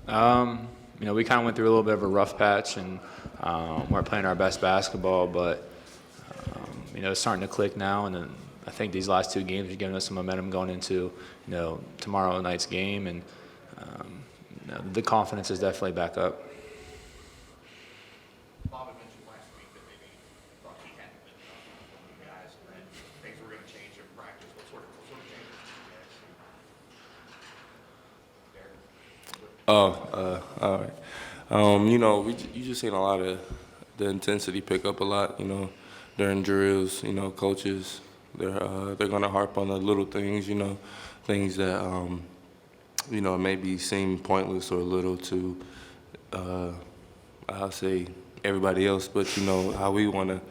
We kind of went through a little bit of a rough patch and weren't playing our best basketball, but it's starting to click now. And then I think these last two games are giving us some momentum going into tomorrow night's game, and the confidence is definitely back up. Bob had mentioned last week that maybe thought he hadn't been enough for you guys, and that things were going to change in practice. What sort of changes did you guys see? All right. You just seen a lot of the intensity pick up a lot. During drills. Coaches they're gonna harp on the little things. Things that maybe seem pointless or little to I'll say everybody else, but how we wanna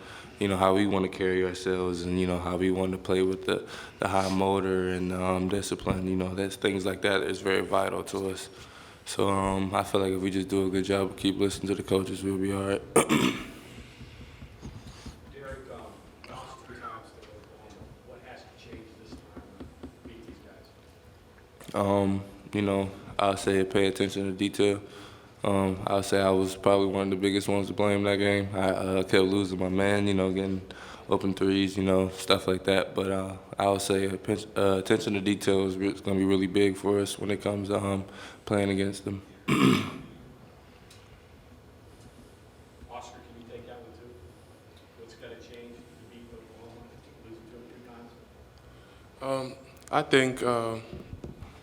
carry ourselves, and how we want to play with the high motor and discipline. That's things like that is very vital to us. So I feel like if we just do a good job, keep listening to the coaches, we'll be all right. Derek, lost 3 times to Oklahoma. What has to change this time to beat these guys? I'll say pay attention to detail. I'll say I was probably one of the biggest ones to blame that game. I kept losing my man, getting open threes, stuff like that. But I would say attention to detail is going to be really big for us when it comes to playing against them. Oscar, can you take that one too? What's got to change to beat Oklahoma, losing to them 2 times? I think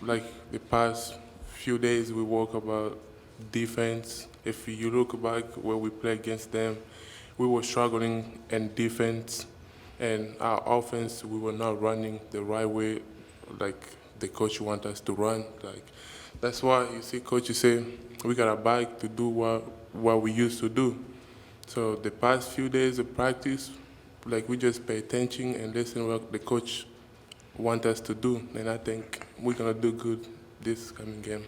like the past few days we spoke about defense. If you look back where we played against them, we were struggling in defense, and our offense, we were not running the right way like the coach wants us to run. That's why you see coaches say we got a back to do what we used to do. So the past few days of practice, we just pay attention and listen what the coach wants us to do, and I think we're gonna do good this coming game.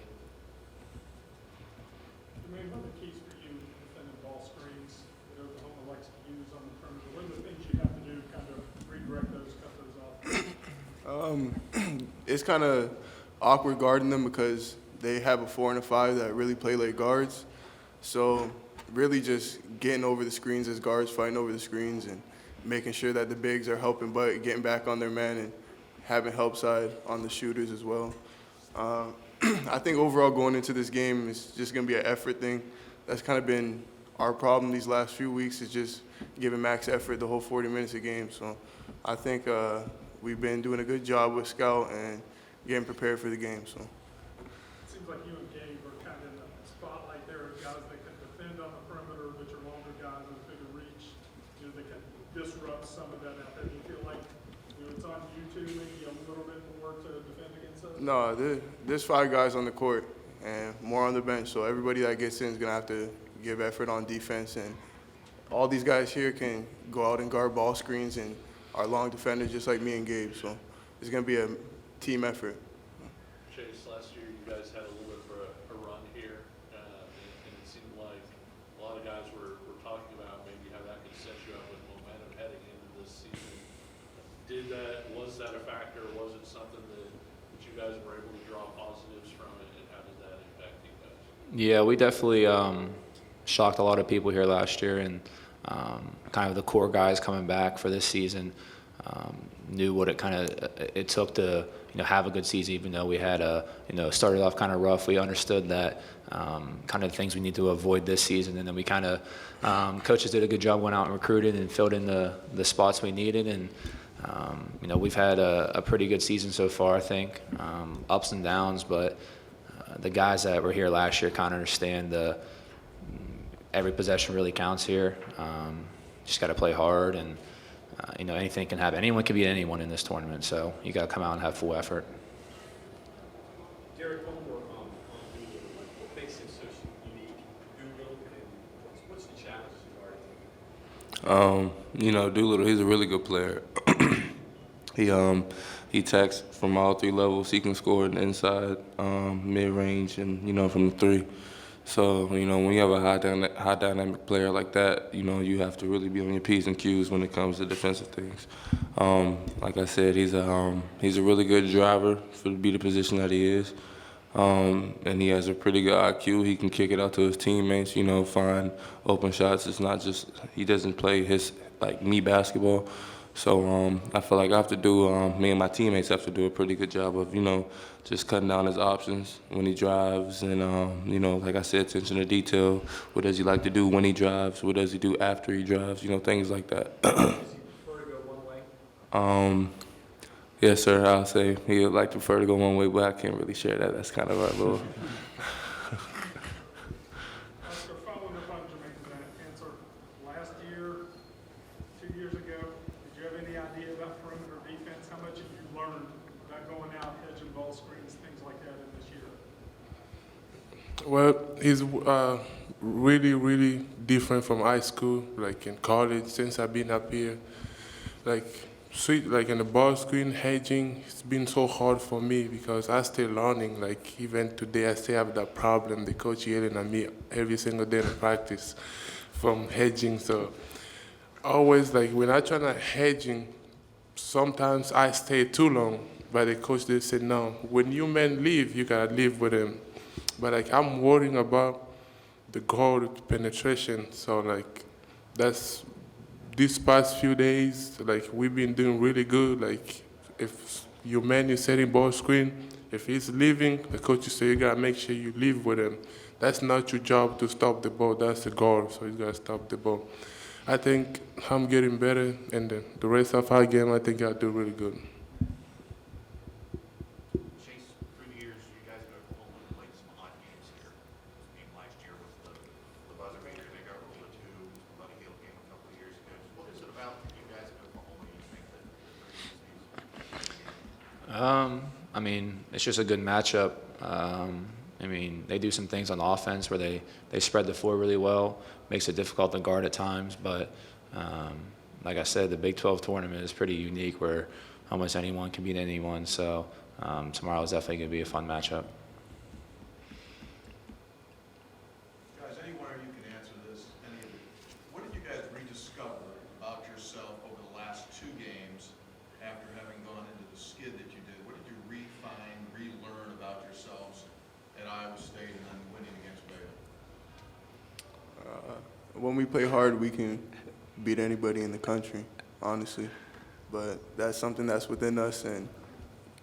Jermaine, what are the keys for you defending ball screens that Oklahoma likes to use on the perimeter? What are the things you have to do to kind of redirect those, cut those off? It's kind of awkward guarding them because they have a 4 and a 5 that really play like guards. So really just getting over the screens as guards, fighting over the screens, and making sure that the bigs are helping but getting back on their man and having help side on the shooters as well. I think overall going into this game is just going to be an effort thing. That's kind of been our problem these last few weeks, is just giving max effort the whole 40 minutes a game. So I think we've been doing a good job with Scout and getting prepared for the game. So It seems like you and Gabe are kind of in the spotlight there of guys that can defend on the perimeter, which are longer guys with bigger reach. They can disrupt some of that out there. Do you feel like it's on you two maybe a little bit more to defend against us? no, there's 5 guys on the court and more on the bench. So everybody that gets in is going to have to give effort on defense. And all these guys here can go out and guard ball screens and are long defenders just like me and Gabe. So it's going to be a team effort. Chase, last year you guys had a little bit of a run here, and it seemed like a lot of guys were talking about maybe how that could set you up with momentum heading into this season. Was that a factor? Was it something that you guys were able to draw positives from it, and how did that impact you guys? Yeah, we definitely shocked a lot of people here last year, and kind of the core guys coming back for this season knew what it took to have a good season. Even though we had started off kind of rough, we understood that kind of the things we need to avoid this season, and then we kind of coaches did a good job, went out and recruited and filled in the spots we needed, and we've had a pretty good season so far. I think ups and downs, but the guys that were here last year kind of understand every possession really counts here. Just got to play hard, and anything can happen. Anyone can beat anyone in this tournament, so you got to come out and have full effort. Derek, one more on Doolittle. What makes him so unique, Doolittle, and what's the challenges regarding him? Doolittle, he's a really good player. He attacks from all 3 levels. He can score in the inside, mid-range, and from the 3. So when you have a high dynamic player like that, you have to really be on your P's and Q's when it comes to defensive things. Like I said, he's a really good driver for to be the position that he is. and he has a pretty good IQ. He can kick it out to his teammates, you know, find open shots. It's not just, he doesn't play his, like, me basketball. So I feel like I have to do, me and my teammates have to do a pretty good job of, you know, just cutting down his options when he drives and, you know, like I said, attention to detail. What does he like to do when he drives? What does he do after he drives? You know, things like that. Does he prefer to go one way? Yes, sir, I'll say he would like to prefer to go one way, but I can't really share that. That's kind of our little... Oscar, following up on Jermaine's answer, last year, 2 years ago, did you have any idea about perimeter defense? How much have you learned about going out, hedging ball screens, things like that in this year? Well, he's really, really different from high school, like in college, since I've been up here. Like in the ball screen, hedging, it's been so hard for me because I still learning. Like even today, I still have that problem. The coach yelling at me every single day in practice from hedging. So always like when I try to hedging, sometimes I stay too long. But the coach, they said, no, when you men leave, you gotta leave with him. But like I'm worrying about the guard penetration. So like that's these past few days, like we've been doing really good. Like if your man is setting ball screen, if he's leaving, the coach say you gotta make sure you leave with him. That's not your job to stop the ball. That's the guard, so he's gotta stop the ball. I think I'm getting better, and then the rest of our game, I think I'll do really good. Chase, through the years, you guys have Oklahoma played some odd games here. I mean, last year was the buzzer beater. They got ruled a 2, Buddy Hill game a couple of years ago. What is it about you guys in Oklahoma you think that I mean, it's just a good matchup. I mean, they do some things on offense where they spread the floor really well, makes it difficult to guard at times. But like I said, the Big 12 tournament is pretty unique where almost anyone can beat anyone. So tomorrow is definitely going to be a fun matchup. Guys, anywhere you can answer this, what did you guys rediscover about yourself over the last 2 games after having gone into the skid that you did? What did you refine, relearn about yourselves at Iowa State and then winning against Baylor? When we play hard, we can beat anybody in the country, honestly. But that's something that's within us, and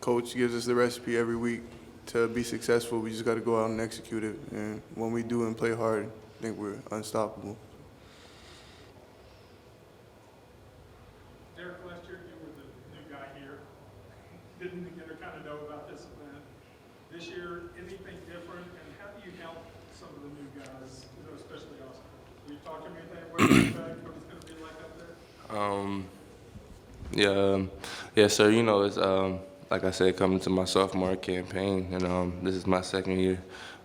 Coach gives us the recipe every week to be successful. We just got to go out and execute it. And when we do and play hard, I think we're unstoppable. Derek, last year you were the new guy here. Didn't get to kind of know about this event. This year, anything different, and how do you help some of the new guys, you know, especially Oscar? Will you talk to me anything what you expect, what it's going to be like up there? Yes, sir. You know, it's like I said, coming to my sophomore campaign, and this is my second year.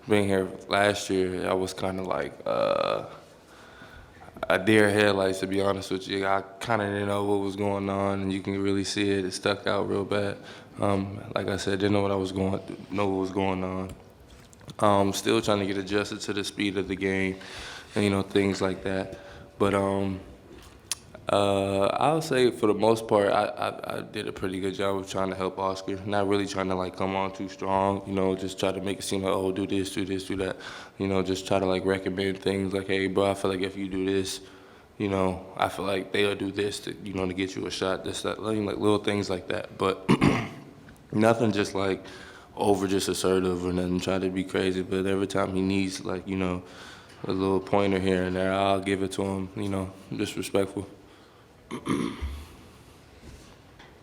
Being here last year, I was kind of like a deer headlights, to be honest with you. I kind of didn't know what was going on, and you can really see it. It stuck out real bad. Like I said, didn't know what was going on. Still trying to get adjusted to the speed of the game, and you know, things like that. But I'll say for the most part, I did a pretty good job of trying to help Oscar. Not really trying to like come on too strong, you know, just try to make it seem like, oh, do this, do that. You know, just try to like recommend things like, hey, bro, I feel like if you do this, you know, I feel like they'll do this to, you know, to get you a shot, this, that, like little things like that. But nothing just like just assertive or nothing, try to be crazy. But every time he needs like, you know, a little pointer here and there, I'll give it to him, you know, just respectful.